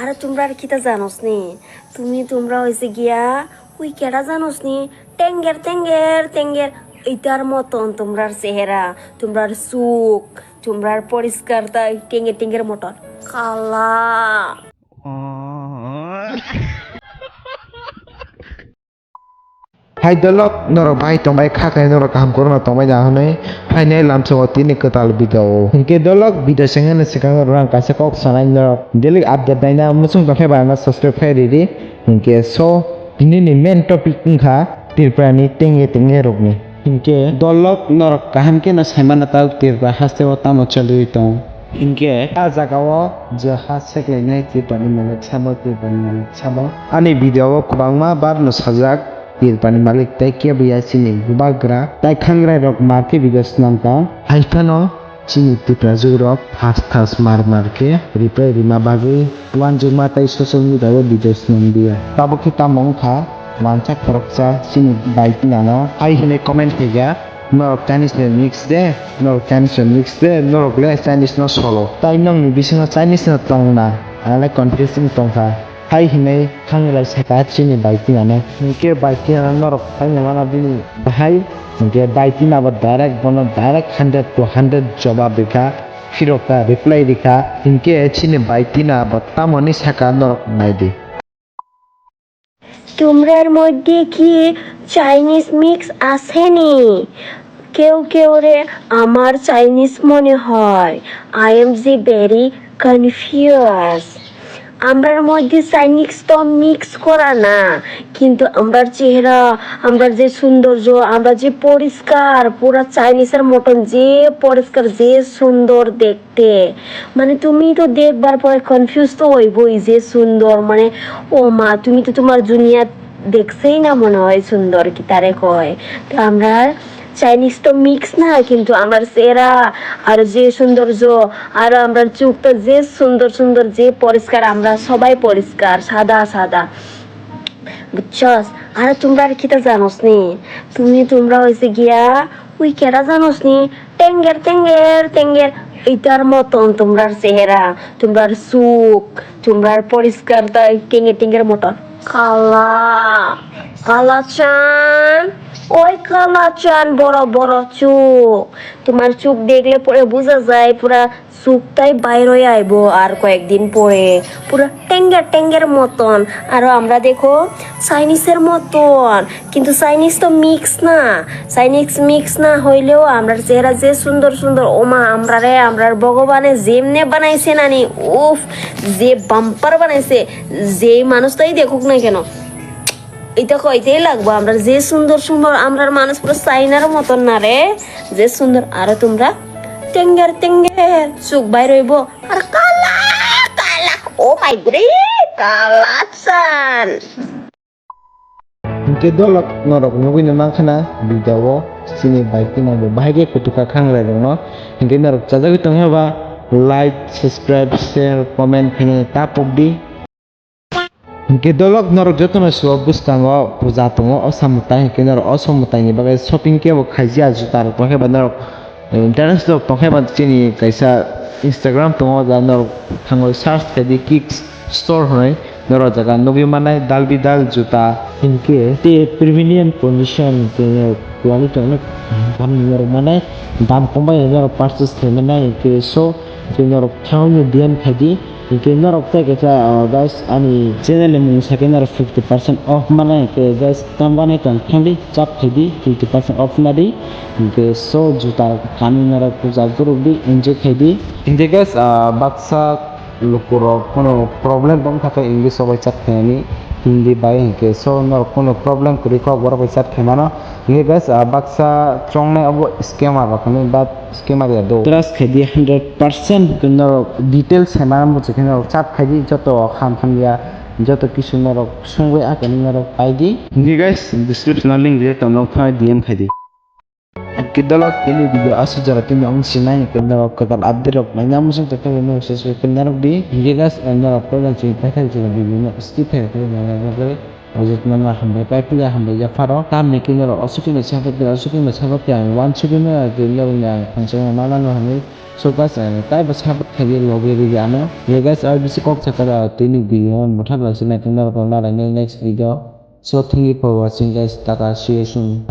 আরে তোমরা আর কিতা জানোস নি তোমরা হয়েছে গিয়া ওই কেডা জানোস নি টেঙ্গের টেঙ্গের টেঙ্গের এইটার মতন তোমরার চেহারা তোমরার চোখ তোমরার পরিষ্কার তাই টেঙ্গের টেঙ্গের মতন কালা Hai dolok norok bai tomai khakai norok kaham korona tomai jahane hai nei lamso tini ketal video hingke dolok video sengene sekang orang kaisa kok sanai norok daily update naina musung tongkai bana subscribe khai riri hingke so ini ni main topic ngkha tirprani tenge tenge rokni hingke dolok norok kaham ke na saimana tal tirpa haste o tamo chalui tong hingke a jagao je hasek lengai tirpani mane chamo tirpani mane chamo ani video o kubangma bar no sajak tirpani malik tai ke biya chini bagra tai khangrai rok marke bigas namta haifano chini tipra jurok fast mar ke reply rima bagi wan juma tai social media o videos nam dia tabo ki tamong kha mancha korokcha chini bike nano hai hine comment higa norok Chinese mix de norok Chinese mix de norok le Chinese no solo tai nong ni bisingo Chinese no tongna ala confusing tongkha hai hinai khangla seka chini baiti nane ke baiti nane norok hai mana bini bahai ke baiti na ba direct bono direct 100 to 100 jawab dikha firoka reply dikha inke chini baiti na ba tamoni seka norok naidi তোমরার মধ্যে কি Chinese mix আসেনি কেউ কেউ রে আমার Chinese মনে হয় I am জি ভেরি কনফিউজ আমরার মধ্যে চাইনিজ তো মিক্স করা না কিন্তু আমরার চেহারা আমরা যে সৌন্দর্য আমরা যে পরিষ্কার পুরা চাইনিজের মতন যে পরিষ্কার যে সুন্দর দেখতে মানে তুমি তো দেখবার পরে কনফিউজ তো হইবই যে সুন্দর মানে ও মা তুমি তো তোমার দুনিয়া দেখছেই না মনে হয় সুন্দর কি তারে কয় তো আমরা চাইনিজ তো মিক্স না কিন্তু আমার চেহারা আর যে সৌন্দর্য আর আমরা চোখটা যে সুন্দর সুন্দর যে পরিষ্কার আমরা সবাই পরিষ্কার সাদা সাদা বুঝছস আর তোমরা আর কিটা জানোস নি তোমরা হয়েছে গিয়া ওই কেডা জানোস নি টেঙ্গের টেঙ্গের টেঙ্গের এইটার মতন তোমরার চেহারা তোমরার চোখ তোমরার পরিষ্কার তাই টেঙ্গের টেঙ্গের মতন কালা কালা চান ওই কালা চান বড় বড় চোখ তোমার চোখ দেখলে পরে বোঝা যায় পুরা চোখটাই বাইর হয়ে আইব আর কয়েকদিন পরে পুরো টেঙ্গের টেঙ্গের মতন আর আমরা দেখো চাইনিজের মতন কিন্তু চাইনিজ তো মিক্স না চাইনিজ মিক্স না হইলেও আমরা চেহারা যে সুন্দর সুন্দর ওমা আমরার ভগবানে যেমনে বানাইছে নানি উফ যে বাম্পার বানাইছে যে মানুষটাই দেখুক না কেন এটা কইতেই লাগবো আমরা যে সুন্দর সুন্দর আমরার মানুষ পুরো চাইনার মতন না রে যে সুন্দর আর তোমরা টেঙ্গের টেঙ্গের চোখ বাইর হইব আর কালা কালা ও মাই গরি কালা চান hingke dolok norok nugui no mangkhana video chini baiti na bahage kutuka khangrai rok no hingke norok chajagui tongheba like subscribe share comment hingke tapokdi hingke dolok norok jotono suo buskango puja tongo osamutai hingke norok osamutai ni bagai shopping ke bo khaijia jutar tongheba norok internet dok tongheba chini kaisa Instagram tongo ja norok thangoi search khaidi kicks store honai norok jaga nugi manai dalbi dal juta hingke te premium condition te quality onek dam norok manai dam kombai norok purchase khaimana hingke so te norok thangoi dian khaidi hingke norok te kaisa guys ani channel mung sake norok 50% off manai ke guys tambani tong khamdi chap khaidi 50% off nadi hingke so juta kani norok puja gurubdi enjoy khaidi hingke guys baksa lukurok kono problem dong thake english sobai chat khaini hindi bai hingke so norok kono problem kuri ko borok chat khaimano hingke guys baksa chongnai abo scammer rakani ba scammer ya do trust khaidi 100% norok details haimana muche kino chat khaidi joto kham ya joto kisu norok sungbai akani norok paidi hingke guys description link দিয়ে তোমরা ওখানে DM খাইদি Kidalok ini video asu jara timi ong sinai kena kadal update rok nanya musang tak tahu no sesuai kena rok di hingga guys anda program cerita kan cerita video no skip ya Ojit nama hambai pai pila hambai ya faro tam ni kinero osuki me sabat bila osuki me sabat yang one suki me dinlo yang pangseng mana no hambai so guys tai ba sabat khagi logi ri ano ye guys ar bisi kok chakara tini video motha la sinai tinna ko na la next video so thank you for watching guys tata see you soon